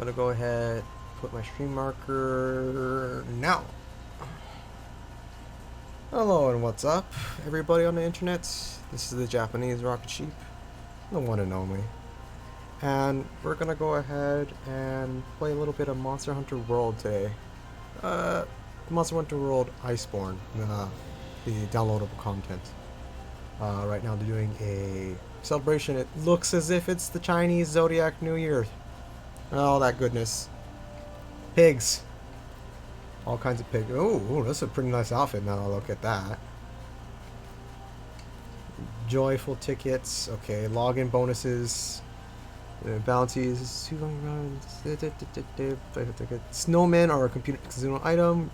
gonna go ahead, put my stream marker now. Hello and what's up, everybody on the internet? This is the Japanese Rocket Sheep, the one and only. And we're gonna go ahead and play a little bit of Monster Hunter World today. Monster Hunter World Iceborne, the downloadable content. Right now they're doing a celebration. It looks as if it's the Chinese Zodiac New Year. Oh, that goodness. Pigs. All kinds of pigs. Oh, that's a pretty nice outfit now. Look at that. Joyful tickets. Okay, login bonuses. Bounties. Snowmen are a computer consumer item.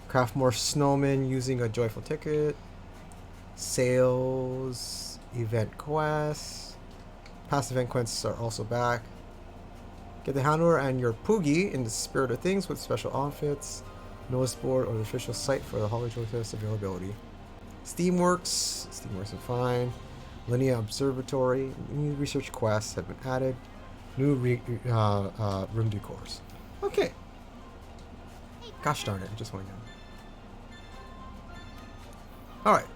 Craft more snowmen using a joyful ticket. Sales. Event quests. Past event quests are also back. Get the Handler and your Poogie in the spirit of things with special outfits. Notice board or the official site for the holiday test availability. Steamworks. Steamworks are fine. Linear Observatory. New research quests have been added. New room decors. Okay. Gosh darn it, I just want to go. Alright.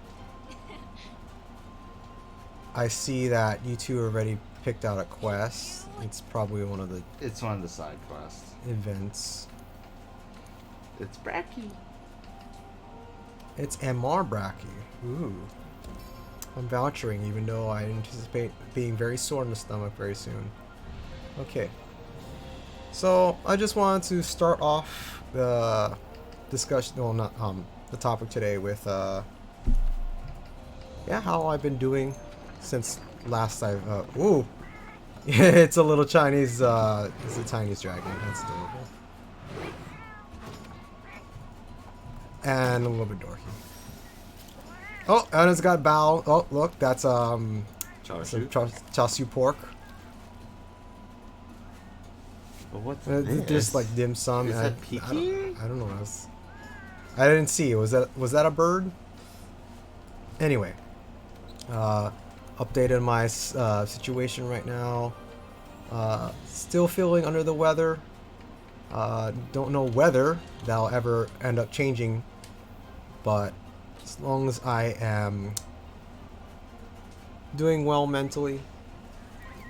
I see that you two already picked out a quest. It's probably one of the... It's one of the side quests. Events. It's Bracky. It's MR Bracky. Ooh. I'm vouchering, even though I anticipate being very sore in the stomach very soon. Okay. So, I just wanted to start off the discussion, well, not, the topic today with, yeah, how I've been doing since last I've, ooh. It's a little Chinese, it's a Chinese dragon. That's adorable. And a little bit dorky. Oh, and it's got bao. Oh, look, that's char siu pork. But what's this? There's like dim sum. Is that Peking? I don't know. I didn't see. Was that a bird? Anyway, updated my situation right now. Still feeling under the weather. Don't know whether that'll ever end up changing, but as long as I am doing well mentally,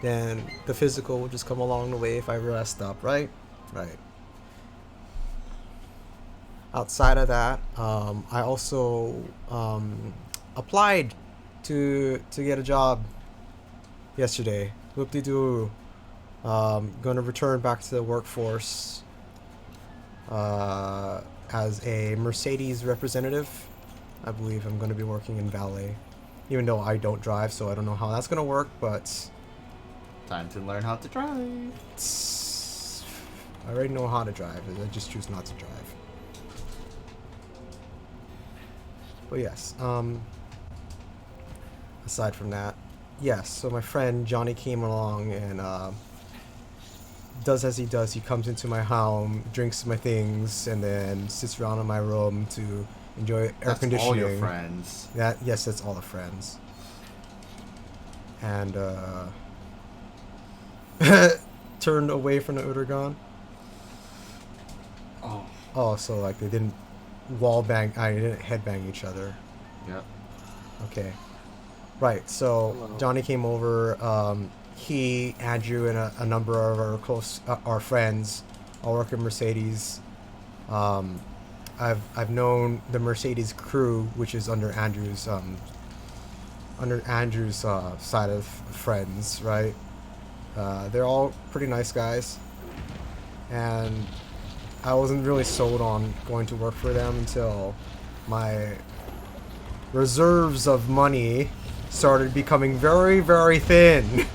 then the physical will just come along the way if I rest up, right? Right. Outside of that, I also applied to get a job yesterday. Whoop-de-doo. Going to return back to the workforce as a Mercedes representative. I believe I'm going to be working in valet, even though I don't drive, so I don't know how that's going to work, but Time to learn how to drive. I already know how to drive. I just choose not to drive. But yes, aside from that, yes, so my friend Johnny came along and does as he does. He comes into my home, drinks my things, and then sits around in my room to enjoy air conditioning. That's all your friends. Yes, that's all the friends. And turned away from the Urugan. Oh. Oh, so like they didn't wall bang. I didn't headbang each other. Yep. Okay. Right. So Hello. Johnny came over. He, Andrew, and a number of our close our friends all work at Mercedes. I've known the Mercedes crew, which is under Andrew's side of friends, right? They're all pretty nice guys, and I wasn't really sold on going to work for them until my reserves of money started becoming very, very thin.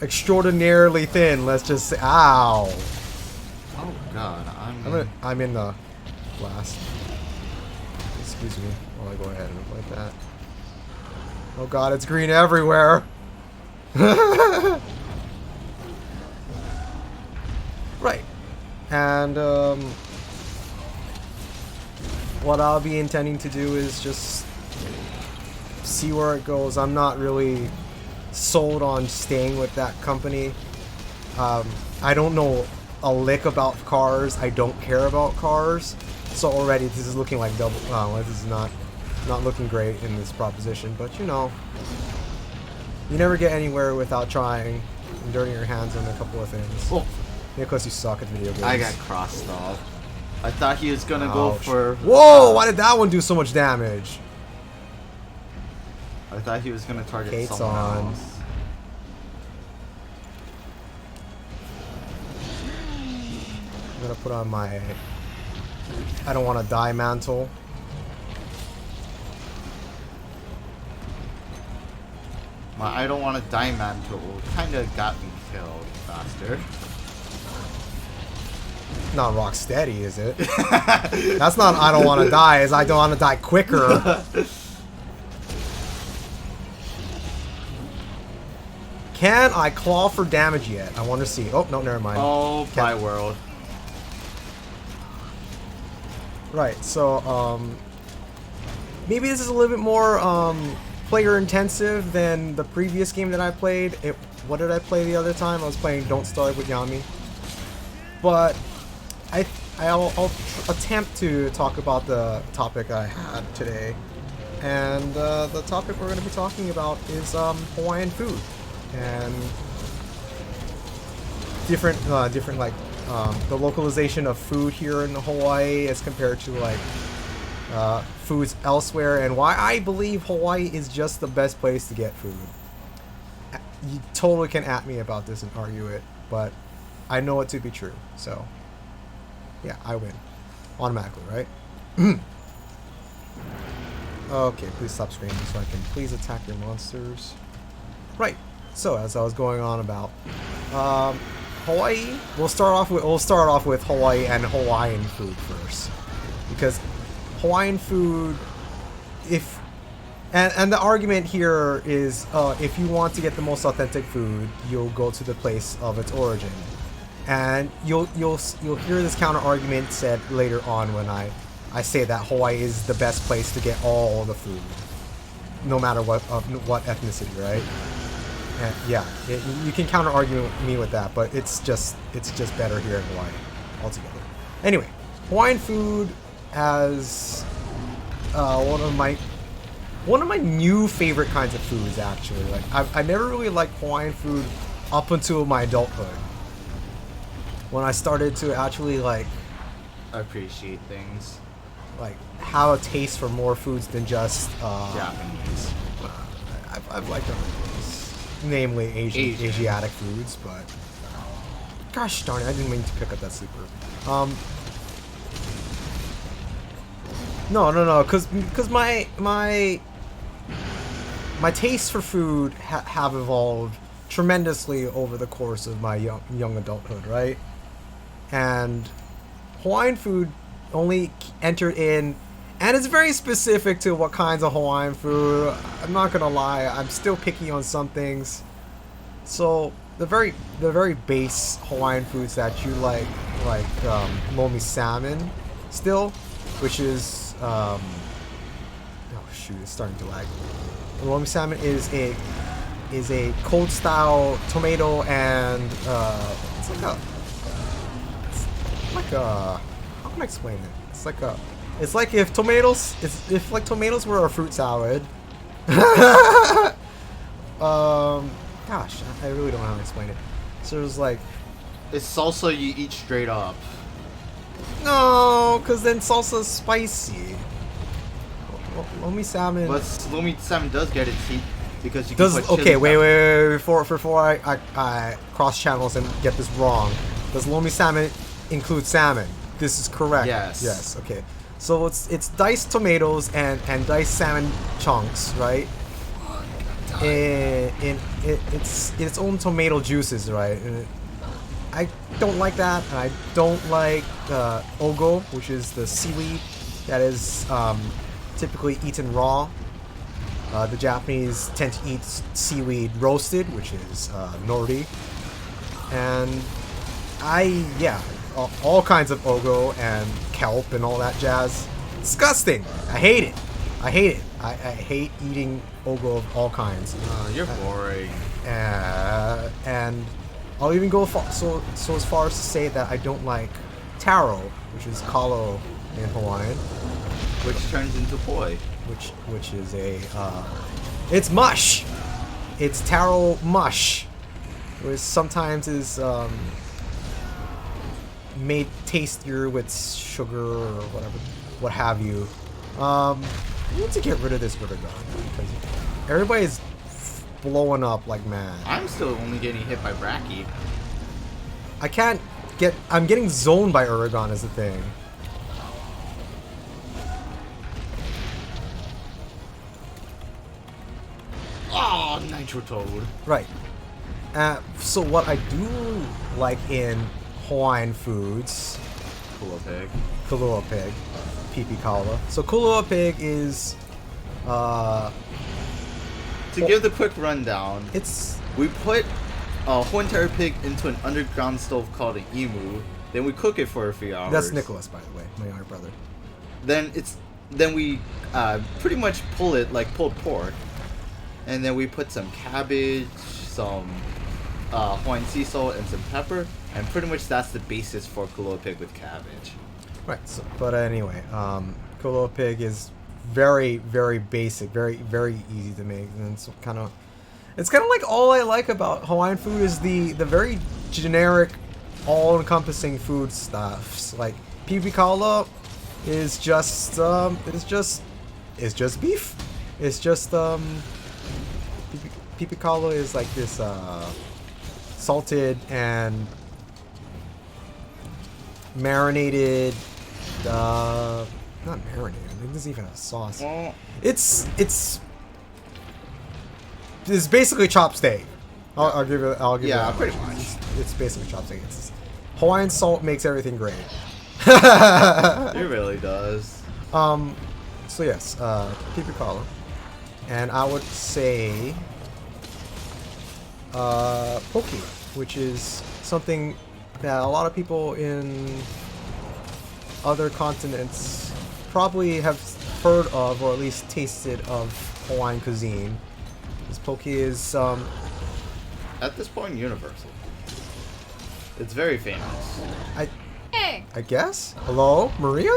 Extraordinarily thin, let's just say. Ow! Oh god, I'm in the blast. Excuse me while I go ahead and avoid that. Oh god, it's green everywhere! Right. And what I'll be intending to do is just see where it goes. I'm not really sold on staying with that company. I don't know a lick about cars. I don't care about cars. So already this is looking like double. This is not looking great in this proposition. But you know, you never get anywhere without trying and dirtying your hands on a couple of things. Oh, Because you suck at video games. I got crossed off. I thought he was gonna go for. Whoa! Why did that one do so much damage? I thought he was gonna target Kate's someone on. else. I'm gonna put on my I don't want to die mantle. My I don't want to die mantle kind of got me killed faster. Not rock steady, is it? That's not I don't want to die, is I don't want to die quicker. Can I claw for damage yet? I want to see. Oh, no, never mind. Oh, my world. Right, so, maybe this is a little bit more, player intensive than the previous game that I played. What did I play the other time? I was playing Don't Starve with Yami. But, I'll attempt to talk about the topic I had today. And, the topic we're going to be talking about is, Hawaiian food. And different like the localization of food here in Hawaii as compared to like foods elsewhere, and why I believe Hawaii is just the best place to get food. You totally can at me about this and argue it, but I know it to be true. So yeah, I win automatically, right? Okay, please stop screaming so I can please attack your monsters. Right. So as I was going on about Hawaii, we'll start off with Hawaii and Hawaiian food first, because Hawaiian food, and the argument here is if you want to get the most authentic food, you'll go to the place of its origin, and you'll hear this counter argument said later on when I say that Hawaii is the best place to get all the food, no matter what ethnicity, right? And yeah, you can counter argue me with that, but it's just better here in Hawaii altogether. Anyway, Hawaiian food as one of my new favorite kinds of foods, actually. Like I never really liked Hawaiian food up until my adulthood, when I started to actually like Appreciate things. like have a taste for more foods than just Japanese. I've liked other things, namely Asiatic foods, but gosh darn it, I didn't mean to pick up that sleeper. No, because my tastes for food have evolved tremendously over the course of my young adulthood, right? And Hawaiian food only entered in, and it's very specific to what kinds of Hawaiian food. I'm not gonna lie, I'm still picky on some things. So the very base Hawaiian foods that you like lomi salmon, still, which is oh shoot, it's starting to lag. Lomi salmon is a cold style tomato and it's like a how can I explain it? It's like if tomatoes were a fruit salad. Gosh, I really don't know how to explain it. So it's like, It's salsa you eat straight up. no, because then salsa's spicy. Lomi salmon. But lomi salmon does get its heat because you Does can put okay? chili Wait. pepper. Before I cross channels and get this wrong. Does lomi salmon include salmon? This is correct. Yes. Yes. Okay. So it's diced tomatoes and diced salmon chunks, right? It's its own tomato juices, right? And I don't like that, and I don't like ogo, which is the seaweed that is typically eaten raw. The Japanese tend to eat seaweed roasted, which is nori, and all kinds of ogo and kelp and all that jazz. Disgusting. I hate it. I hate eating ogo of all kinds. You're boring. And I'll even go so as far as to say that I don't like taro, which is kalo in Hawaiian, Which turns into poi. which is a it's mush. It's taro mush, which sometimes is made tastier with sugar or whatever, what have you. We need to get rid of this river gun because everybody's blowing up like mad. I'm still only getting hit by Bracky. I can't get. I'm getting zoned by Uragon is the thing. Oh, Nitro Toad. Right. So what I do like in Hawaiian foods, Cool pig. Kalua pig, pipi kaula. So Kalua pig is, To give the quick rundown, it's we put a Huantara pig into an underground stove called an emu. Then we cook it for a few hours. that's Nicholas, by the way, my younger brother. Then we pretty much pull it like pulled pork, and then we put some cabbage, some Hawaiian sea salt, and some pepper, and pretty much that's the basis for Kalua pig with cabbage. Right. So, but anyway, Kalua pig is very, very basic, very, very easy to make, and it's kind of like all I like about Hawaiian food is the very generic, all-encompassing food stuffs. Like pipi kaula is just beef. It's just pipi kaula is like this salted and marinated. Not marinated. It doesn't even have sauce. Well, It's basically chopped steak. I'll give it. I'll give it. yeah, that pretty much. It's basically chopped steak. Hawaiian salt makes everything great. It really does. So yes, pipi kaula, and I would say poke, which is something that a lot of people in other continents probably have heard of or at least tasted of Hawaiian cuisine. This poke is At this point, universal. It's very famous. Hey! I guess. Hello, Maria?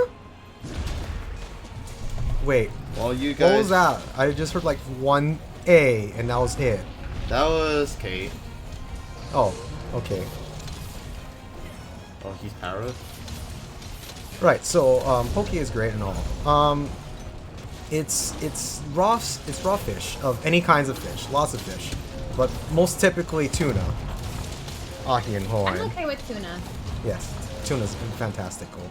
Wait, Well, you guys. what was that? I just heard like one A and that was it. That was Kate. Oh, okay. Oh, he's parrot. Right, so poke is great and all. It's raw fish of any kinds of fish, lots of fish, but most typically tuna. Ahi in I'm Hawaiian. okay with tuna. Yes, tuna's fantastical,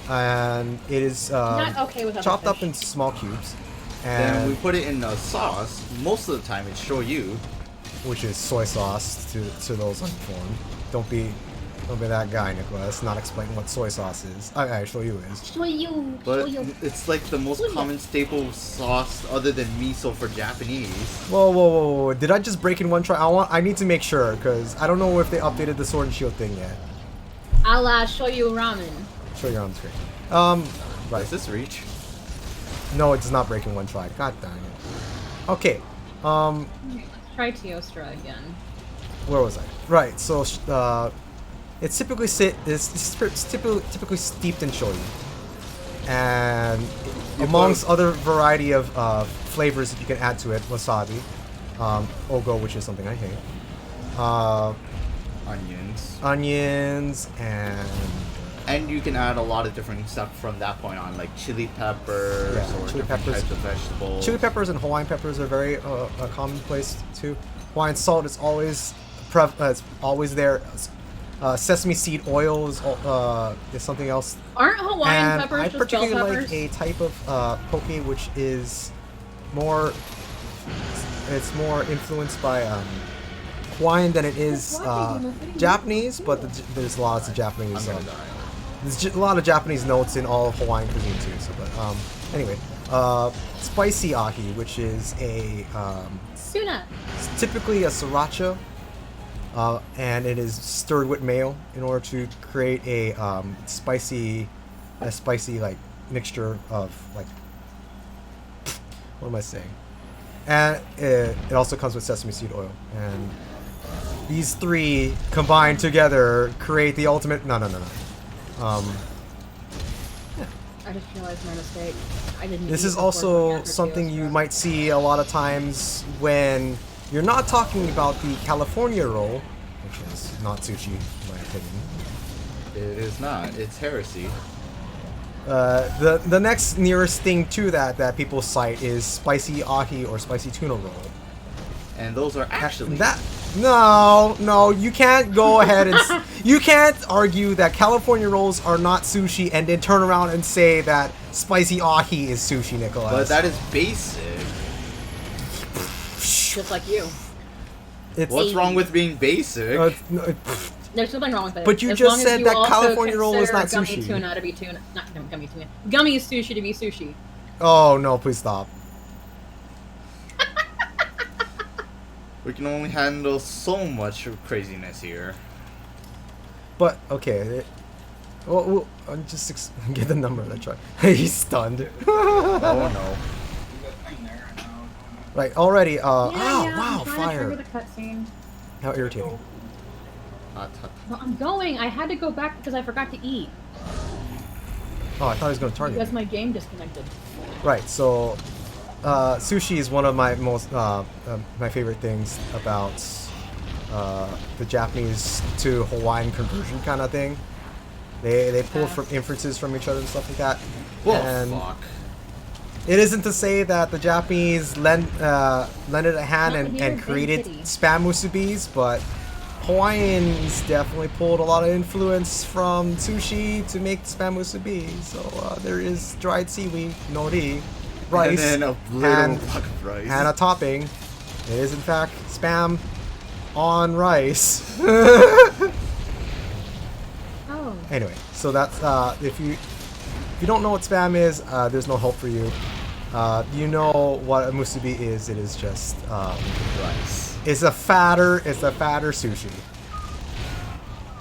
and it is Not okay with other chopped up fish. in small cubes, Then we and put it in a sauce. Most of the time, it's shoyu. which is soy sauce to those uninformed. Don't be that guy, Nicholas. Not explaining what soy sauce is. I show you is. Shoyu. But Shoyu. it's like the most Shoyu. common staple sauce other than miso for Japanese. Whoa! Did I just break in one try? I need to make sure because I don't know if they updated the Sword and Shield thing yet. I'll show you ramen. Show you on the screen. Right. Does this reach? No, it does not break in one try. God dang it. Okay. Let's try Teostra again. Where was I? Right. So it's typically typically steeped in shoyu, and amongst other variety of flavors that you can add to it, wasabi, ogo, which is something I hate, Onions. onions, And you can add a lot of different stuff from that point on, like chili peppers Yeah, or chili different peppers. types of vegetables. chili peppers and Hawaiian peppers are very commonplace too. Hawaiian salt is always there. Sesame seed oil is something else. Aren't Hawaiian And peppers I just bell particularly peppers? like a type of poke which is more. It's more influenced by Hawaiian than it is Japanese, but there's lots of Japanese. I'm gonna die. There's a lot of Japanese notes in all of Hawaiian cuisine too. So, but anyway, spicy ahi, which is a Tuna. it's typically a sriracha. And it is stirred with mayo in order to create a spicy like mixture of like what am I saying? And it also comes with sesame seed oil, and these three combined together create the ultimate. No. I just realized my mistake. I didn't. This eat is before also going after something you Teostra. might see a lot of times when you're not talking about the California roll, which is not sushi, in my opinion. It is not. It's heresy. The next nearest thing to that people cite is spicy ahi or spicy tuna roll. And those are actually No, you can't go ahead and you can't argue that California rolls are not sushi and then turn around and say that spicy ahi is sushi, Nicholas. But that is basic. Just like you. It's What's wrong with being basic? There's nothing wrong with it. But you As just long as said you that also California roll is not consider gummy sushi. Tuna to be tuna, not gummy tuna. Gummy is sushi to be sushi. Oh no, please stop. We can only handle so much craziness here. But okay, well, I'll just get the number of that truck. He's stunned. Oh no. Right, already. Yeah, Wow, I'm trying to fire! trigger the cutscene. How irritating. Well, I'm going. I had to go back because I forgot to eat. Oh, I thought he was gonna target Because me. my game disconnected. Right, so sushi is one of my most my favorite things about the Japanese to Hawaiian conversion kind of thing. They pull from inferences from each other and stuff like that. Oh And fuck. it isn't to say that the Japanese lended a hand Not and here, big created kitty. spam musubis, but Hawaiians definitely pulled a lot of influence from sushi to make spam musubi. So there is dried seaweed, nori, rice, And then a little and, block of rice. and a topping. It is in fact spam on rice. Oh. Anyway, so that's if you don't know what spam is, there's no hope for you. You know what a musubi is? It is just rice. it's a fatter sushi.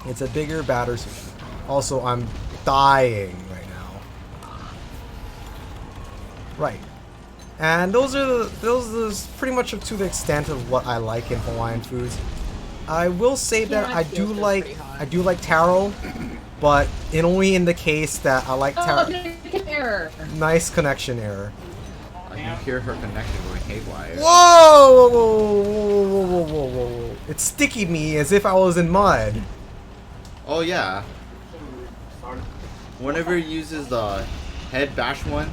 It's a bigger, badder sushi. Also, I'm dying right now. Right, and those are pretty much to the extent of what I like in Hawaiian foods. I will say that Yeah, I it do feels like pretty hot. I do like taro, but only in the case that I like Oh, taro. error. Nice connection error. I can hear her connection going haywire. Whoa! Whoa! It sticky me as if I was in mud. Oh yeah. Whenever it uses the head bash one,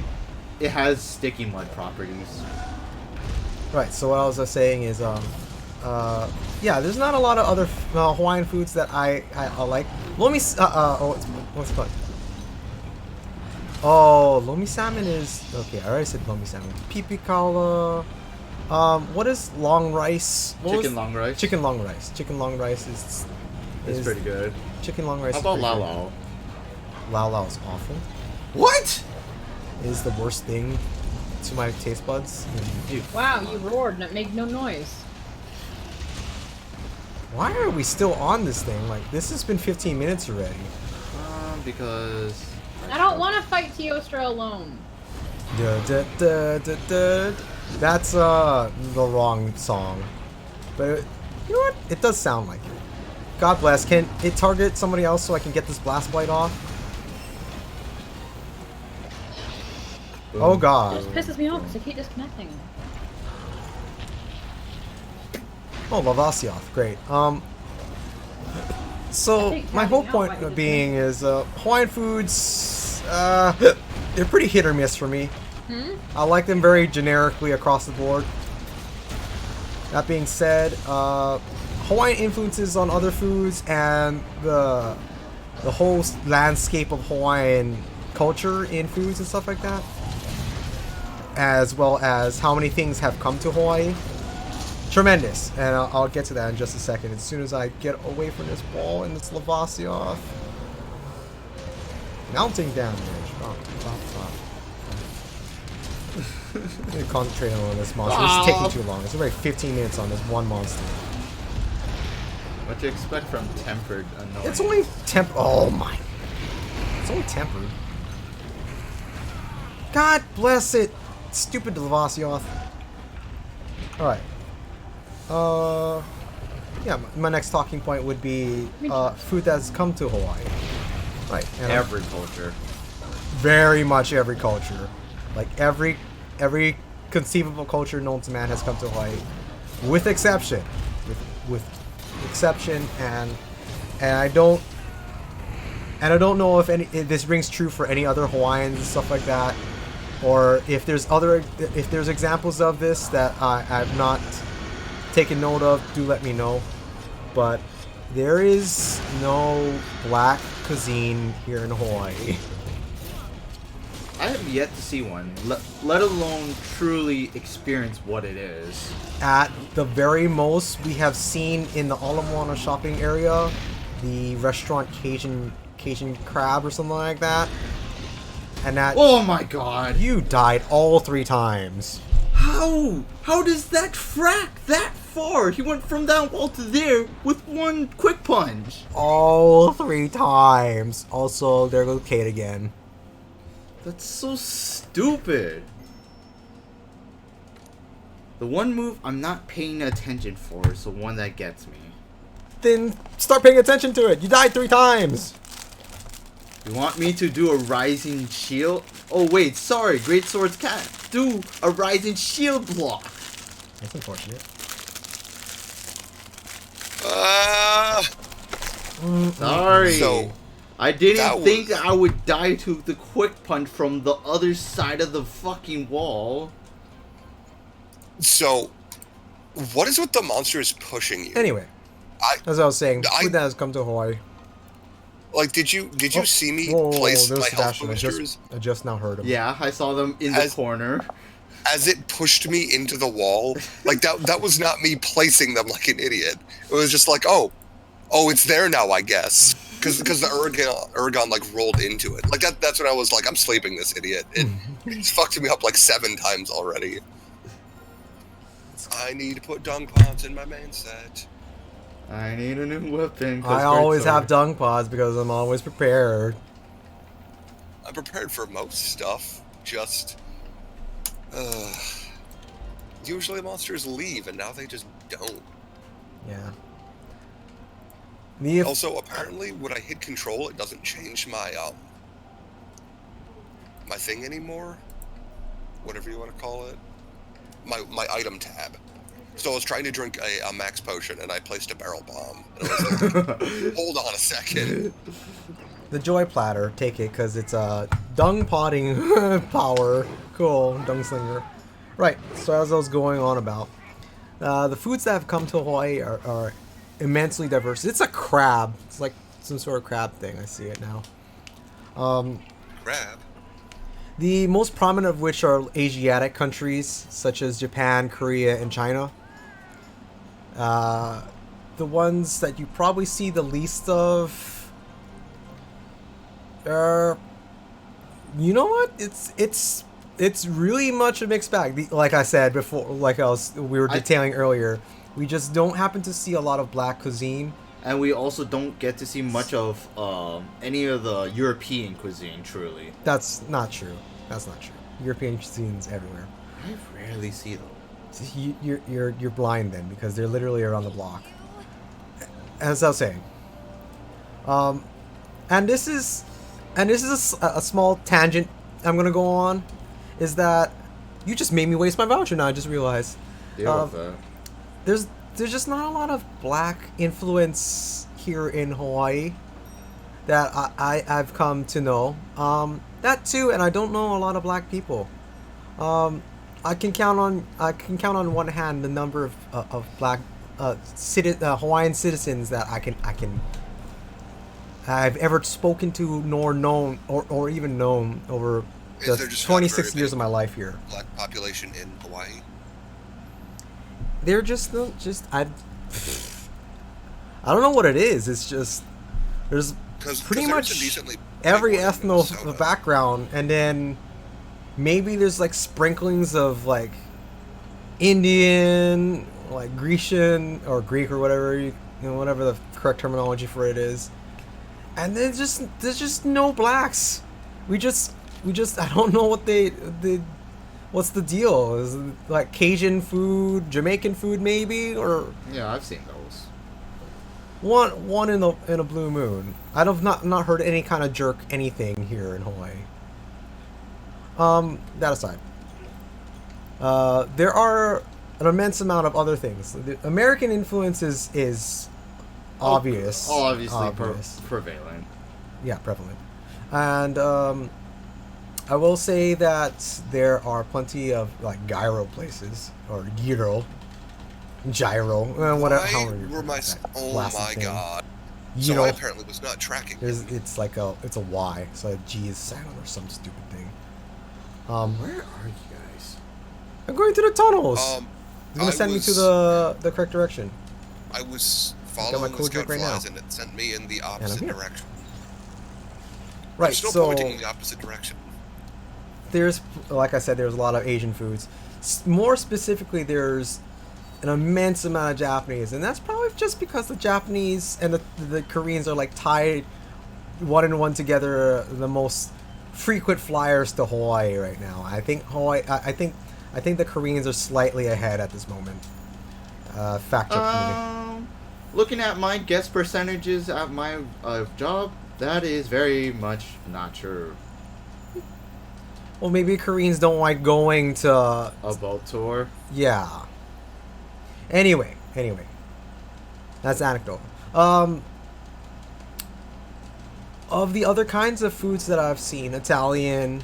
it has sticky mud properties. Right. So what I was saying is, yeah, there's not a lot of other Hawaiian foods that I like. Lomi, what's it called? Oh, lomi salmon is okay. I already said lomi salmon. Pipikala. What is long rice? Chicken long rice. Chicken long rice. Chicken long rice is It's pretty good. Chicken long rice. How is about pretty lao lao? good. Lao lao is awful. What? It is the worst thing to my taste buds. And Wow, you roared and it made no noise. why are we still on this thing? Like this has been 15 minutes already. Because I don't want to fight Teostra alone. That's the wrong song. But you know what? It does sound like it. God bless. Can it target somebody else so I can get this blast blade off? Oh It god. just pisses me off because I keep disconnecting. Oh, Lavasioth. Great. I So think my whole tapping out point might be the being is Hawaiian foods, they're pretty hit or miss for me. I like them very generically across the board. That being said, Hawaiian influences on other foods and the whole landscape of Hawaiian culture in foods and stuff like that, as well as how many things have come to Hawaii. Tremendous, and I'll get to that in just a second. As soon as I get away from this wall and this Lavasioth. Mounting damage. Oh, stop. I'm gonna concentrate on this monster. This is taking too long. It's already 15 minutes on this one monster. what do you expect from tempered annoying? It's only Oh my. It's only tempered. God bless it. Stupid Lavasioth. Alright. yeah, my next talking point would be food that's come to Hawaii. Right. And Every culture. very much every culture. Like every conceivable culture known to man has come to Hawaii. With exception. With exception and I don't know if if this rings true for any other Hawaiians and stuff like that, or if there's examples of this that I've not taken note of. Do let me know. But there is no black cuisine here in Hawaii. I have yet to see one, let alone truly experience what it is. At the very most, we have seen in the Ala Moana shopping area, the restaurant Cajun Crab or something like that. And that Oh my god! you died all 3 times. How? How does that frack that far? He went from that wall to there with one quick punch. All 3 times. Also, there goes Kate again. That's so stupid. The one move I'm not paying attention for is the one that gets me. Then start paying attention to it. You died 3 times. You want me to do a rising shield? Oh wait, sorry, Great Swords can't do a rising shield block. That's unfortunate. Sorry. So, I didn't that think was- I would die to the quick punch from the other side of the fucking wall. So, what is with the monsters pushing you? Anyway, I- as I was saying, I- food that has come to Hawaii. Like, did you see me Whoa, place there's my health Sebastian. boosters I just now heard him. Yeah, I saw them in the As- corner. as it pushed me into the wall? Like that was not me placing them like an idiot. It was just like, oh, it's there now, I guess. Because the Urgon like rolled into it. Like that's when I was like, I'm sleeping, this idiot. It's fucked me up like 7 times already. I need to put dung pods in my main set. I need a new weapon. 'cause I Great always have Sword- dung pods because I'm always prepared. I'm prepared for most stuff. Just usually monsters leave, and now they just don't. Yeah. Also, apparently, when I hit control, it doesn't change my my thing anymore. Whatever you want to call it. My item tab. So I was trying to drink a max potion, and I placed a barrel bomb. And I was like, hold on a second. The Joy Platter, take it, because it's a dung potting power. Cool, dung slinger. Right, so as I was going on about, the foods that have come to Hawaii are immensely diverse. It's a crab. It's like some sort of crab thing. I see it now. Crab. The most prominent of which are Asiatic countries, such as Japan, Korea, and China. The ones that you probably see the least of are... You know what? It's really much a mixed bag. Like I said before, we were detailing earlier, we just don't happen to see a lot of black cuisine. And we also don't get to see much of any of the European cuisine, truly. That's not true. That's not true. European cuisine's everywhere. I rarely see them. You're blind then, because they're literally around the block. As I was saying, and this is a small tangent I'm gonna go on, is that you just made me waste my voucher. Now I just realized. Deal with that. There's just not a lot of black influence here in Hawaii that I've come to know. That too, and I don't know a lot of black people. I can count on one hand the number of black Hawaiian citizens that I've ever spoken to, nor known, or even known over Is the there just 26 not very years of big my life here. Black population in Hawaii. They're just I don't know what it is. It's just there's pretty much every ethno background, and then maybe there's like sprinklings of like Indian, like Grecian or Greek or whatever whatever the correct terminology for it is, and there's just no blacks. We just I don't know what what's the deal? Is it like Cajun food, Jamaican food maybe, or Yeah, I've seen those. one in a blue moon. I've not heard any kind of jerk anything here in Hawaii. That aside, there are an immense amount of other things. The American influence is obvious. Obviously obvious. Prevalent. Yeah, prevalent. And I will say that there are plenty of like gyro places or gyro, whatever. However you pronounce that Oh blasted my thing. god! You So know, I apparently was not tracking. it's like it's a Y, so a G is silent or some stupid thing. Where are you guys? I'm going to the tunnels. It's gonna I send me to was- the correct direction. I was my following the code scout joke right now. flies and it sent me in the I'm opposite here. direction. Right. I'm still So pointing in the opposite direction. there's, like I said, there's a lot of Asian foods. More specifically, there's an immense amount of Japanese, and that's probably just because the Japanese and the Koreans are like tied one and one together, the most frequent flyers to Hawaii right now. I think I think the Koreans are slightly ahead at this moment. Fact check for me. Looking at my guest percentages at my job, that is very much not true. Well, maybe Koreans don't like going to. A boat tour. Yeah. Anyway, that's anecdotal. Of the other kinds of foods that I've seen, Italian,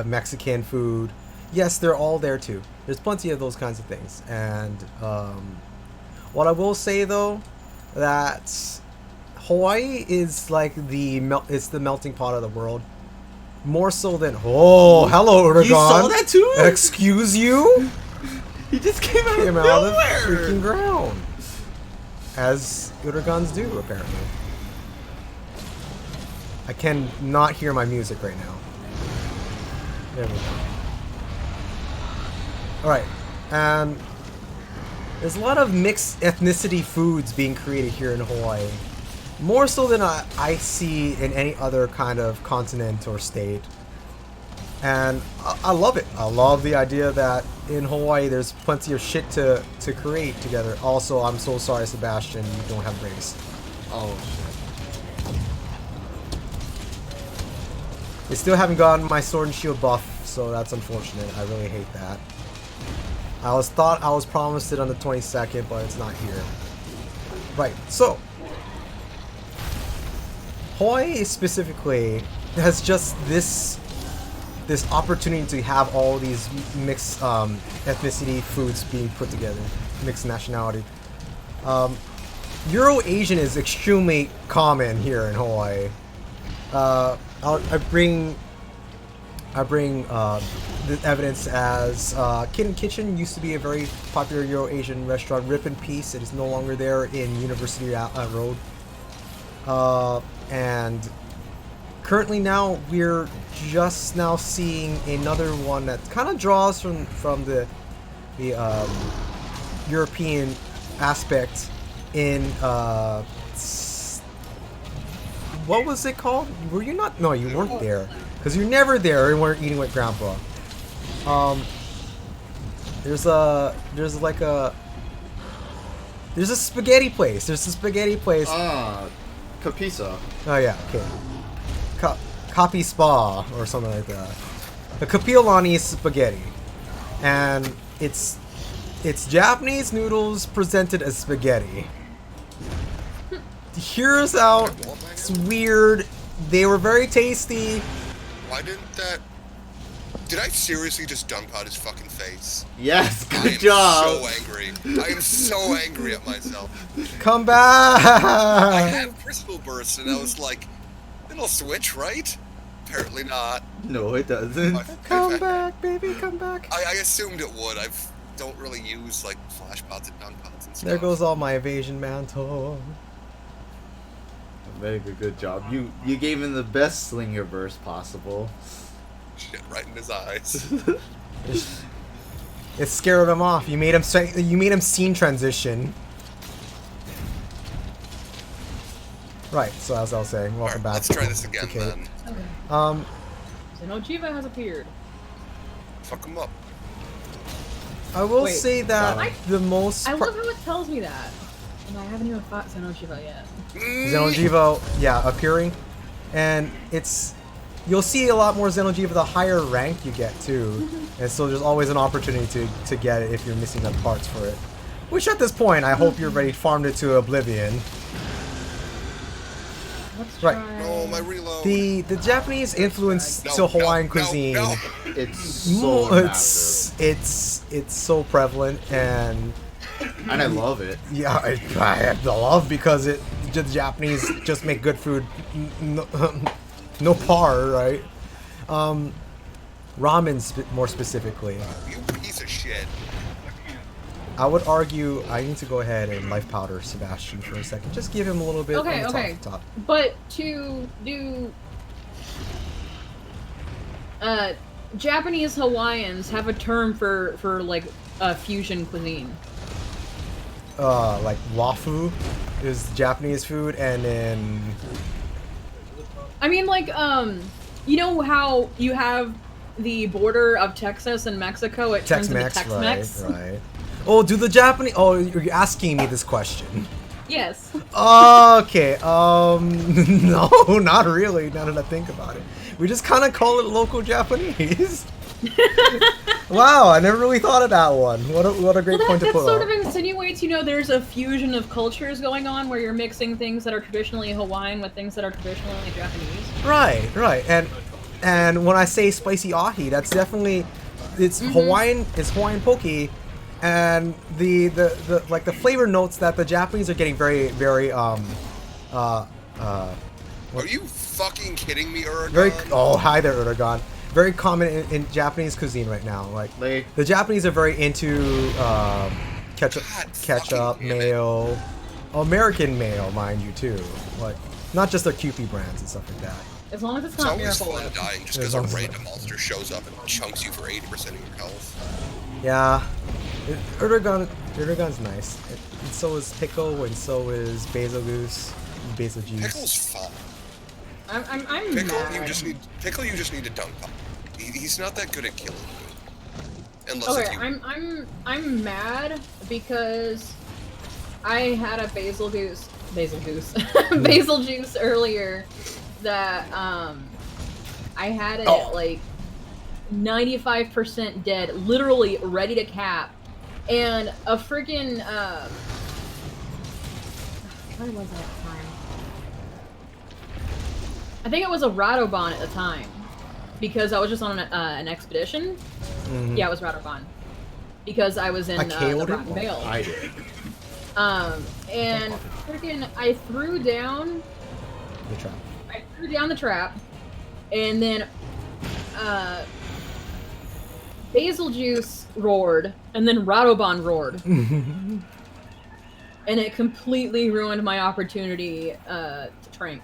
Mexican food, yes, they're all there too. There's plenty of those kinds of things. And what I will say though, that Hawaii is like it's the melting pot of the world. More so than hello Uragan. You saw that too? Excuse you? He just came out Came of out of the nowhere. freaking ground. As Uragans do, apparently. I can not hear my music right now. There we go. Alright, and there's a lot of mixed ethnicity foods being created here in Hawaii. More so than I see in any other kind of continent or state. And I love it. I love the idea that in Hawaii there's plenty of shit to create together. Also, I'm so sorry, Sebastian, you don't have race. Oh shit. They still haven't gotten my sword and shield buff, so that's unfortunate. I really hate that. I was promised it on the 22nd, but it's not here. Right, so Hawaii specifically has just this opportunity to have all these mixed ethnicity foods being put together, mixed nationality. Euro-Asian is extremely common here in Hawaii. I bring the evidence as Kitten Kitchen used to be a very popular Euro-Asian restaurant. Rip in peace. It is no longer there in University Road. And currently now we're just now seeing another one that kind of draws from the European aspect in what was it called? Were you not? No, you weren't there because you're never there and weren't eating with Grandpa. There's a spaghetti place. There's a spaghetti place. Capisa. Oh yeah, okay. Kapi Spa or something like that. The Kapiolani spaghetti, and it's Japanese noodles presented as spaghetti. Here's out. It's weird. They were very tasty. Why didn't that? Did I seriously just dunk out his fucking face? Yes, I good am job. so angry. I am so angry at myself. Come I back. had crystal burst and I was like, it'll switch, right? Apparently not. No, it doesn't. Come back, baby. Come back. I assumed it would. I don't really use like flash pots and dunk pots and stuff. There goes all my evasion mantle. Very good job. You gave him the best slinger burst possible. Shit right in his eyes. It scared him off. You made him scene transition. Right. So as I was saying, welcome Alright, back. let's try this again Okay. then. Okay. So no Jiva has appeared. Fuck him up. I will Wait, say that I- the most. I love how it tells me that. No, I haven't even fought Xenojiva yet. Xenojiva, yeah, appearing, and you'll see a lot more Xenojiva the higher rank you get too, and so there's always an opportunity to get it if you're missing the parts for it. Which at this point, I hope you've already farmed it to oblivion. Let's Right. try... No, my reload. The Japanese influence to Hawaiian cuisine. It's so massive. It's so prevalent, and And I love it. yeah, I love because the Japanese just make good food. No par, right? Ramen more specifically. You piece of shit. I would argue I need to go ahead and life powder Sebastian for a second. Just give him a little bit Okay, on the okay. top. But to do... Japanese Hawaiians have a term for like, fusion cuisine. Like wafu is Japanese food, and then I mean, like, you know how you have the border of Texas and Mexico? It turns into Tex-Mex, Tex-Mex. right? Oh, do the Japanese? Oh, you're asking me this question. Yes. Okay. No, not really. Now that I think about it, we just kind of call it local Japanese. Wow, I never really thought of that one. What a great Well, point to that put sort up. of insinuates, you know, there's a fusion of cultures going on where you're mixing things that are traditionally Hawaiian with things that are traditionally Japanese. Right. And when I say spicy ahi, that's definitely it's Hawaiian. It's Hawaiian poke, and the like the flavor notes that the Japanese are getting very Are you fucking kidding me, Uragan? very. Oh, hi there, Uragan. Very common in Japanese cuisine right now. Like the Japanese are very into ketchup, fucking damn it. mayo, American mayo, mind you too. Like not just their Kewpie brands and stuff like that. As long as it's It's not always Miracle fun Whip. dying just As because a long as- random monster shows up and chunks you for 80% of your health. Yeah, Uragan's nice. And so is pickle, and so is basil goose, basil juice. Pickle's fun. I'm Pickle, mad. you just need to dunk him. He's not that good at killing you. Unless Okay, if you... I'm mad because I had a basil juice earlier that I had it at like 95% dead, literally ready to cap, and a freaking where was I at the time? I think it was a Radoban at the time because I was just on an expedition. Yeah, it was Radoban because I was in I the KO'd it? Rotten Vale. I did. And freaking, I threw down the trap, and then, Basil Juice roared, and then Radoban roared. And it completely ruined my opportunity, to trank.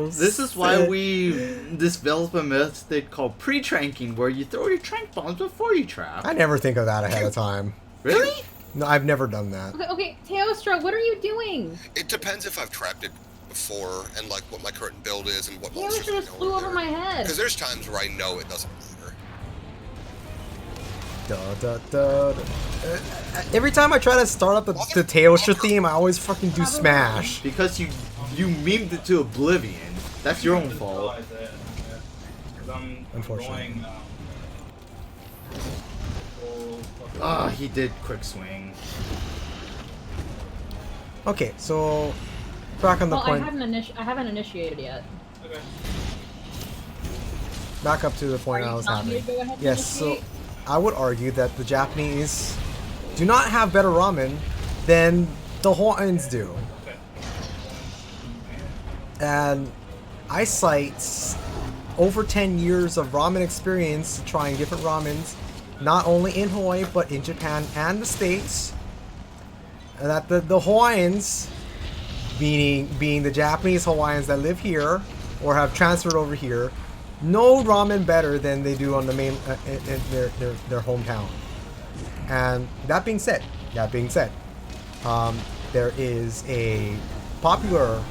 This is why we develop a method called pre-tranking, where you throw your trank bombs before you trap. I never think of that ahead of time. Really? No, I've never done that. Okay, Teostra, what are you doing? It depends if I've trapped it before and like what my current build is and what monsters Teostra just flew over my head. Because there's times where I know it doesn't matter. Every time I try to start up the Teostra theme, I always fucking do Smash. Because you memed it to oblivion. That's your own fault. Unfortunately. Ah, he did quick swing. Okay, so back on the Well, point. I haven't initiated yet. Back up to the point Are you I was telling me having. to go ahead and Yes, so initiate? I would argue that the Japanese do not have better ramen than the Hawaiians do. And I cite over 10 years of ramen experience trying different ramens, not only in Hawaii, but in Japan and the States. And that the Hawaiians, being the Japanese Hawaiians that live here or have transferred over here, know ramen better than they do on the main in their hometown. And that being said, there is a popular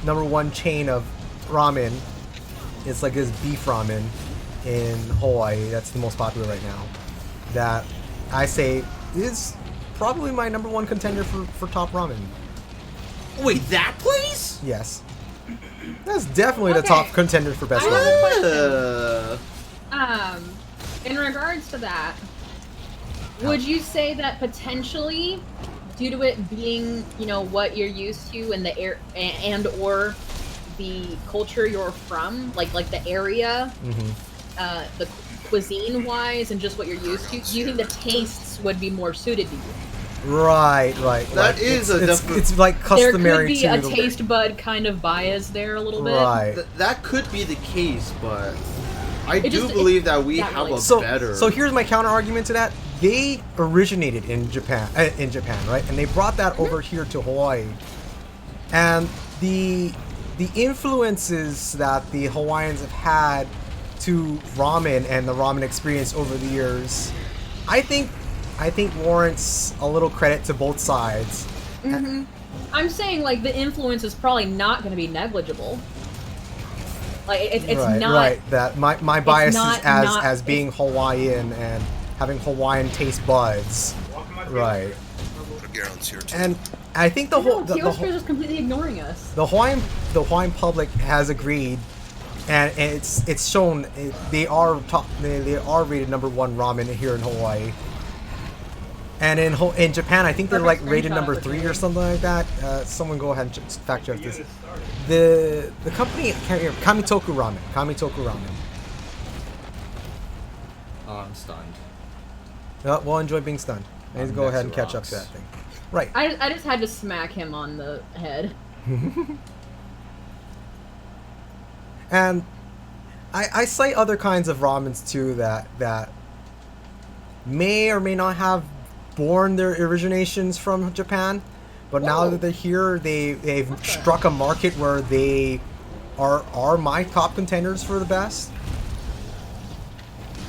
#1 chain of ramen. It's like this beef ramen in Hawaii. That's the most popular right now. That I say is probably my number one contender for top ramen. Wait, that place? Yes. That's definitely the Okay. top contender for best I have ramen. a question. In regards to that, would you say that potentially, due to it being, you know, what you're used to and the air and or the culture you're from, like the area, the cuisine wise, and just what you're used to, do you think the tastes would be more suited to you? Right. That is a definite- it's like There customary could be to a the taste bud kind of bias there a little bit. right. That could be the case, but I It do just- believe that we that have really- a better. So here's my counter argument to that. They originated in Japan, right? And they brought that over here to Hawaii. And the influences that the Hawaiians have had to ramen and the ramen experience over the years, I think warrants a little credit to both sides. I'm saying like the influence is probably not going to be negligible. Like it's right, not. right. That my bias not- is not- as being Hawaiian and having Hawaiian taste buds. Right. Garen's here too. And I think the whole the Kyostra whole- is just completely ignoring us. the Hawaiian public has agreed, and it's shown they are rated number one ramen here in Hawaii. And in Japan, I think they're like Perfect rated screenshot number 3 or opportunity. something like that. Someone go ahead and fact check this. The company, I can't remember, Kamitoku Ramen. Oh, I'm stunned. Well, enjoy being stunned. Let's go Next ahead and catch up rocks. to that thing. Right. I just had to smack him on the head. And I cite other kinds of ramens too that may or may not have borne their originations from Japan, but now Whoa. that they're here, they've struck a market where they are my top contenders for the best.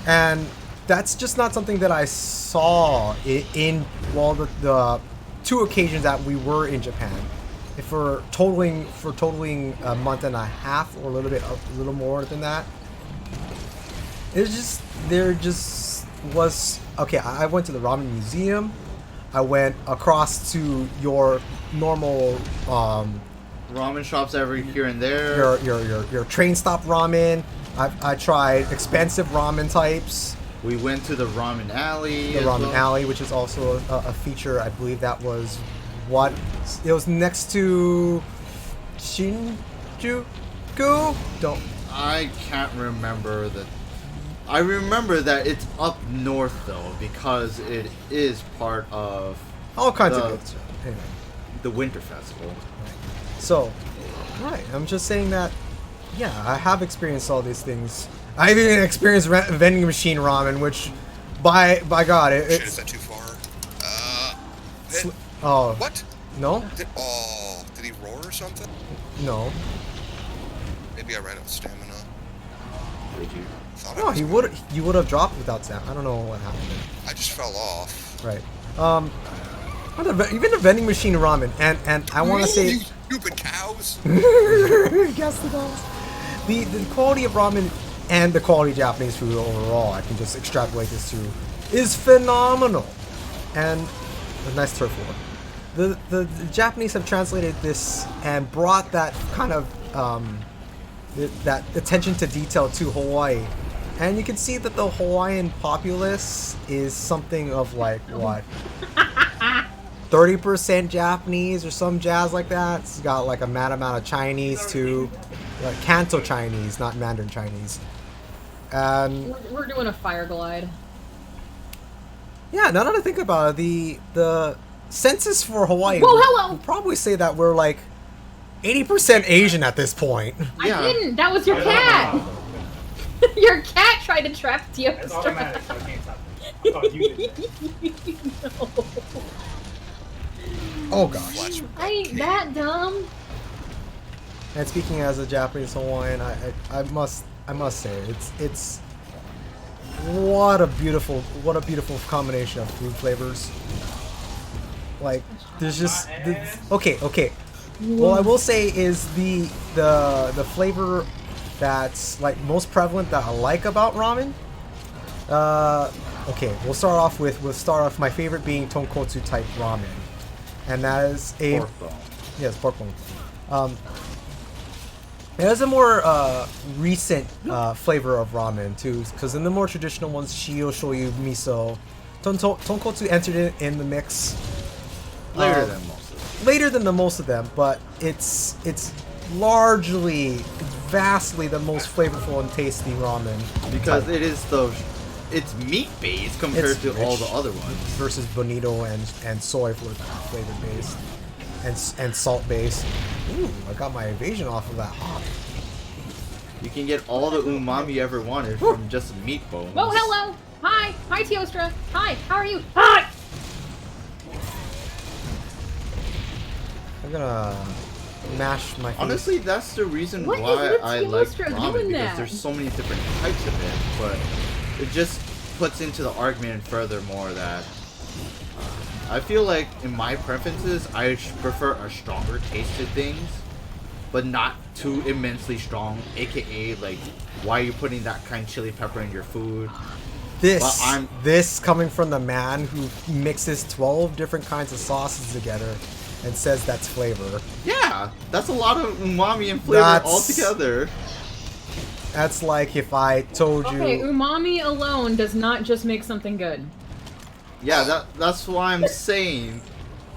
And that's just not something that I saw in the two occasions that we were in Japan. If we're totaling a month and a half or a little more than that, there just was okay. I went to the ramen museum. I went across to your normal Ramen shops every here and there. your train stop ramen. I tried expensive ramen types. We went to the ramen alley. The as ramen well. alley, which is also a feature. I believe that was what it was next to Shinjuku. Don't. I can't remember the. I remember that it's up north though, because it is part of All kinds The- of good stuff. Anyway, the winter festival. so right, I'm just saying that. Yeah, I have experienced all these things. I've even experienced vending machine ramen, which, by God, Shit, is it's that too far? oh What? no, Did he roar or something? no, Maybe I ran out of stamina. Did you? Thought no. He would have dropped without sound. I don't know what happened there. I just fell off. Right. Even the vending machine ramen, and I want to say, You stupid cows! guess the balls. The quality of ramen and the quality of Japanese food overall, I can just extrapolate this to, is phenomenal. And a nice turf war. The Japanese have translated this and brought that kind of that attention to detail to Hawaii. And you can see that the Hawaiian populace is something of like what 30% Japanese or some jazz like that. It's got like a mad amount of Chinese too, like Canto Chinese, not Mandarin Chinese. And We're doing a fire glide. yeah, now that I think about it, the census for Hawaii Whoa, hello! would probably say that we're like 80% Asian at this point. Yeah. I didn't. That was your cat. Your cat tried to trap It's Kyostra. automatic, so I can't stop it. I thought you did that. Oh gosh. Flash. I ain't that dumb. And speaking as a Japanese Hawaiian, I must say it's what a beautiful combination of food flavors. Like there's just okay. What I will say is the flavor that's like most prevalent that I like about ramen Okay, we'll start off with my favorite being tonkotsu type ramen, and that is a Pork bone. yes, pork bone. It has a more recent flavor of ramen too, because in the more traditional ones, shio, shoyu, miso, tonkotsu entered in the mix Later than most of them. later than the most of them, but it's largely, vastly the most flavorful and tasty ramen Because type it's meat based compared It's to all rich. the other ones. versus bonito and soy flavor based and salt based. Ooh, I got my evasion off of that hop. You can get all the umami you ever wanted from just meat bones. Oh, hello. Hi. Hi, Teostra. Hi. How are you? Hi. I'm gonna mash my face. Honestly, that's the reason What is why with I like Teostra ramen, doing because that? there's so many different types of it, but it just puts into the argument furthermore that I feel like in my preferences, I prefer a stronger taste to things, but not too immensely strong, aka like, why are you putting that kind of chili pepper in your food? Well, This coming from the man who mixes 12 different kinds of sauces together and says that's flavor. Yeah, that's a lot of umami and flavor altogether. That's like if I told you. Okay, umami alone does not just make something good. Yeah, that's why I'm saying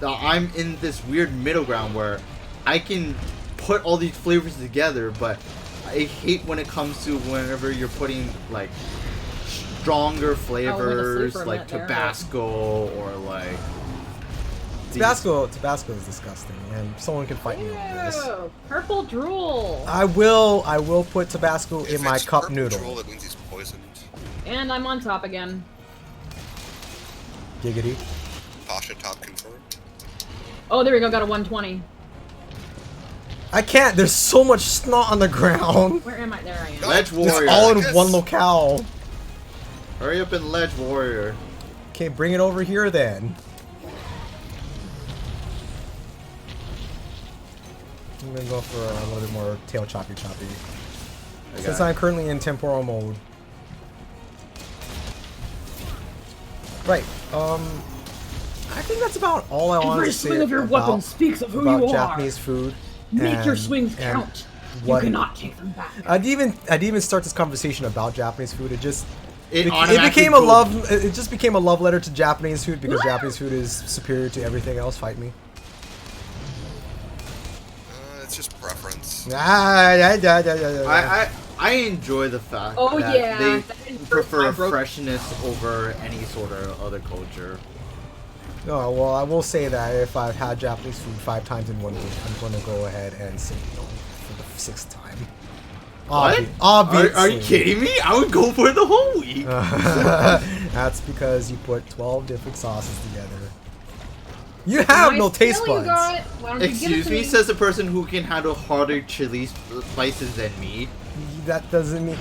that I'm in this weird middle ground where I can put all these flavors together, but I hate when it comes to whenever you're putting like stronger flavors for a like minute there, Tabasco or like these- Tabasco is disgusting, and someone can fight me over this. Ew, purple drool. I will put Tabasco in If my it's cup purple noodle. drool, that means he's poisoned. And I'm on top again. Giggity. Pasha top confirmed. Oh, there we go. Got a 120. I can't. There's so much snot on the ground. Where am I? There I am. Ledge It's Warrior. all in Yes. one locale. Hurry up and Ledge Warrior. Okay, bring it over here then. I'm gonna go for a little bit more tail choppy. Since I'm currently in temporal mode. Right. I think that's about all I want to say about, speaks of about Japanese food. Make your and- swings and count. what- You cannot take them back. I'd even start this conversation about Japanese food. It automatically became a goes- love. It just became a love letter to Japanese food because Japanese food is superior to everything else. Fight me. It's just preference. I enjoy the fact Oh, that yeah. they That didn't prefer hurt my broke- freshness over any sort of other culture. No, well, I will say that if I've had Japanese food 5 times in 1 week, I'm going to go ahead and say no for the 6th time. What? Obviously. Are you kidding me? I would go for the whole week. That's because you put 12 different sauces together. You have no taste buds. Why don't you give it Excuse to me, says a person who can handle harder chili spices than me. That doesn't mean.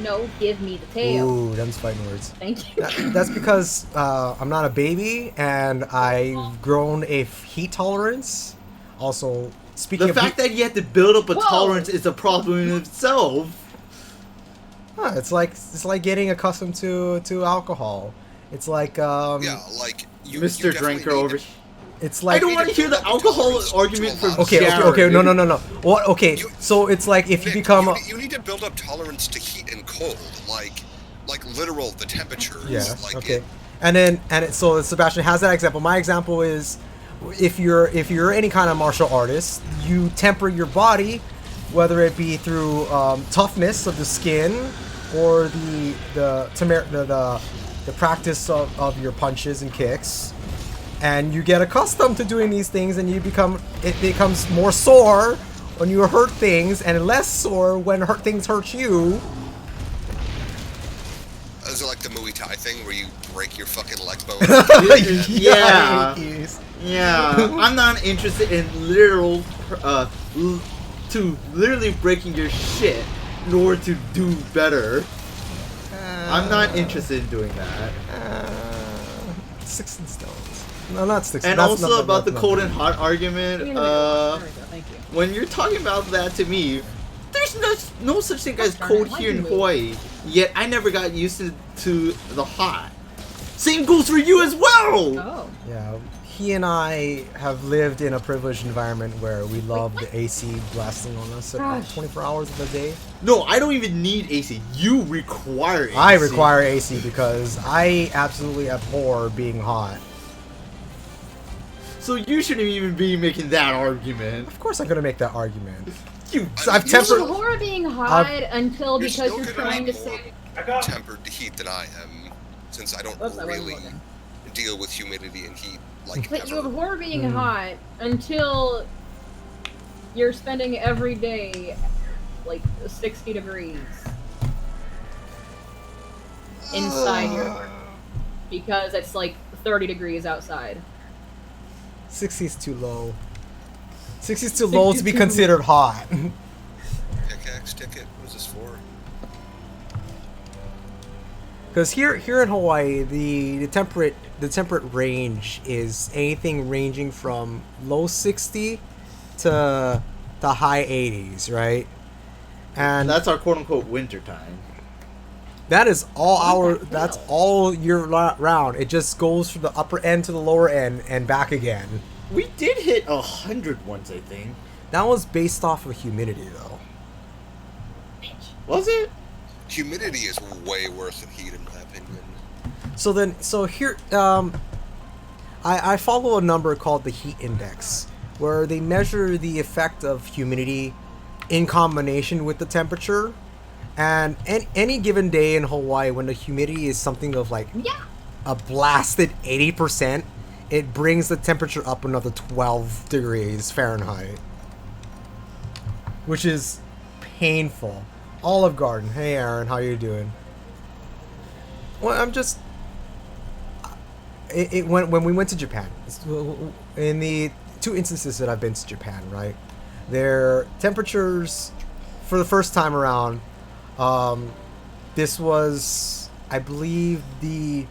No, give me the tail. Ooh, them's fighting words. Thank you. That's because I'm not a baby and I've grown a heat tolerance. Also, speaking The of fact that you have to build up a Whoa. tolerance is a problem in itself. it's like getting accustomed to alcohol. It's like Yeah, like you. Mr. you definitely Drinker need over. it's I like don't want to hear the alcohol argument from okay, no. What? Okay, You- so it's like if you Nick, become you need to build up tolerance to heat and cold, like literal the temperatures. yeah, Like okay, so Sebastian has that example. My example is if you're any kind of martial artist, you temper your body, whether it be through toughness of the skin or the practice of your punches and kicks. And you get accustomed to doing these things, and it becomes more sore when you hurt things, and less sore when things hurt you. Is it like the Muay Thai thing where you break your fucking leg bone? Yeah. Yikes. Yeah, I'm not interested in literally breaking your shit in order to do better. I'm not interested in doing that. Sticks and stones. No, not sticks. And that's also not- about the not- cold and hot argument. Give me the tail. There we go. Thank you. When you're talking about that to me, there's no such thing as Darn it, cold why'd here you in move? Hawaii. Yet I never got used to the hot. Same goes for you as well. Oh. Yeah, he and I have lived in a privileged environment where we love the AC blasting on us about Gosh. 24 hours of the day. No, I don't even need AC. You require AC. I require AC because I absolutely abhor being hot. So you shouldn't even be making that argument. Of course I'm gonna make that argument. You. So I've You You tempered... abhor being hot until You're because still you're gonna trying be to more say. Back up. tempered to heat than I am, since I don't Oops, I wasn't really looking. deal with humidity and heat like But you ever. abhor being Mm. hot until you're spending every day like 60 degrees inside your apartment because it's like 30 degrees outside. 60's too low. 60's too low to be 62. considered hot. Pickaxe ticket. What is this for? Because here in Hawaii, the temperate range is anything ranging from low 60 to the high 80s, right? And That's our quote unquote winter time. that is all What the that's hell? all year round. It just goes from the upper end to the lower end and back again. We did hit 100 once, I think. That was based off of humidity, though. Was it? Humidity is way worse than heat, in my opinion. So here, I follow a number called the heat index, where they measure the effect of humidity in combination with the temperature. And any given day in Hawaii, when the humidity is something of like Yeah. a blasted 80%, it brings the temperature up another 12 degrees Fahrenheit, which is painful. Olive Garden, hey Aaron, how you doing? Well, I'm just. When we went to Japan, in the 2 instances that I've been to Japan, right, their temperatures for the first time around, this was, I believe, the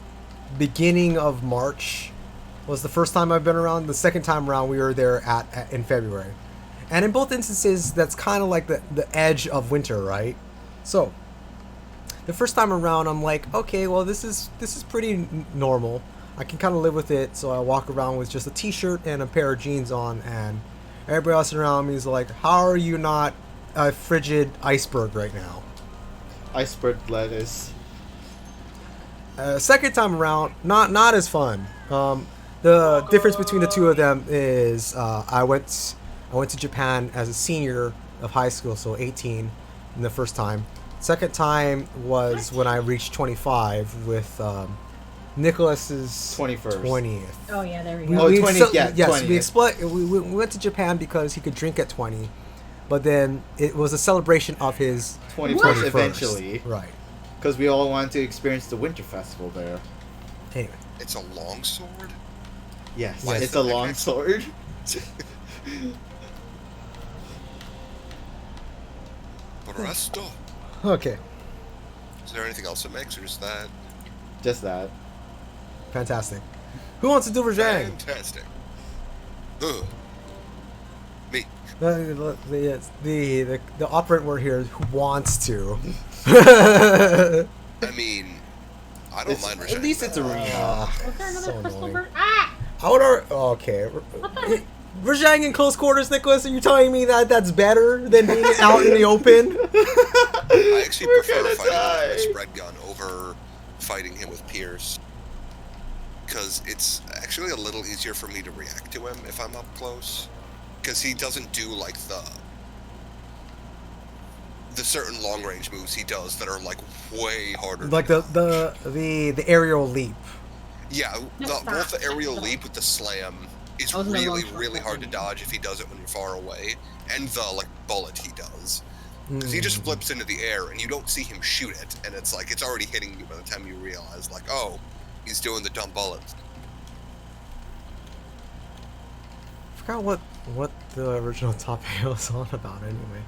beginning of March was the first time I've been around. The second time around, we were there in February, and in both instances, that's kind of like the edge of winter, right? So, the first time around, I'm like, okay, well, this is pretty normal. I can kind of live with it. So I walk around with just a t-shirt and a pair of jeans on, and everybody else around me is like, how are you not a frigid iceberg right now? Iceberg lettuce. Second time around, not as fun. The difference between the two of them is I went to Japan as a senior of high school, so 18, in the first time. Second time was when I reached 25 with Nicholas's 21st. 20th. Oh yeah, there we We- go. Oh, we 20th, so- yeah, yes, 20th. we went to Japan because he could drink at 20, but then it was a celebration of his 21st 21st. eventually. Right. Because we all wanted to experience the winter festival there. Anyway, It's a long sword? Yes, Yes. it's a long sword. Presto. okay, Is there anything else it makes, or is that Just that. fantastic. Who wants to do Rajang? fantastic? Ugh. Me. The operant word here is who wants to. I mean, I don't mind At least it's arena. Was there another so crystal annoying. bird? Ah! I would okay. Rajang in close quarters, Nicholas. Are you telling me that that's better than being out in the open? I actually We're prefer gonna fighting die. him with a spread gun over fighting him with Pierce. Because it's actually a little easier for me to react to him if I'm up close. Because he doesn't do like the certain long range moves he does that are like way harder. Like to the aerial leap. Yeah, No, both stop. the aerial leap with the slam is I was in the really, wrong spot. really hard to dodge if he does it when you're far away, and the like bullet he does, because he just flips into the air and you don't see him shoot it, and it's like it's already hitting you by the time you realize, like, oh, he's doing the dumb bullets. I forgot what the original topic was on about anyway.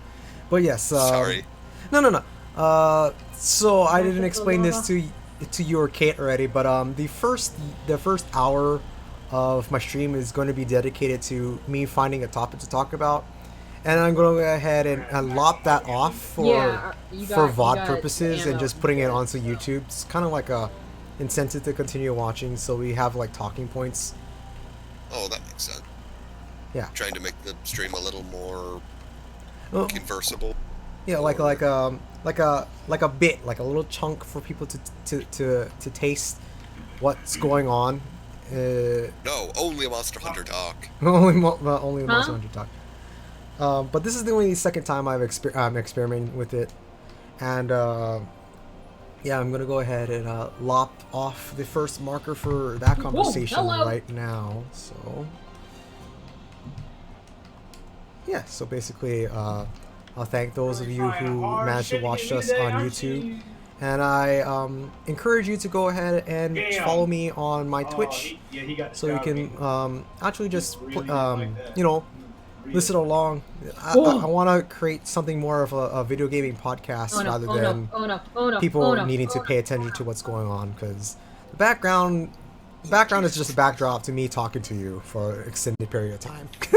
But yes. Sorry. No. So I didn't explain this to you or Kate already, but the first hour of my stream is going to be dedicated to me finding a topic to talk about, and I'm going to go ahead and lop that off for Yeah, you for got- VOD you got purposes and ammo. just putting it onto YouTube. It's kind of like a incentive to continue watching, so we have like talking points. Oh, that makes sense. Yeah. Trying to make the stream a little more Well, conversable. yeah, like a bit, like a little chunk for people to taste what's going on. No, only a Monster Hunter talk. Only the Huh? Monster Hunter talk. But this is the only second time I'm experimenting with it, and yeah, I'm gonna go ahead and lop off the first marker for that conversation hello. right now. So yeah, so basically, I'll thank those of you who managed to watch us on YouTube, and I encourage you to go ahead and Damn. follow me on my Twitch, He got so you can actually just Really like that. you know, listen along. I want to create something more of a video gaming podcast Oh no, rather oh than no, oh no, oh no, people oh no, needing to pay attention to what's going on, because the background is just a backdrop to me talking to you for an extended period of time.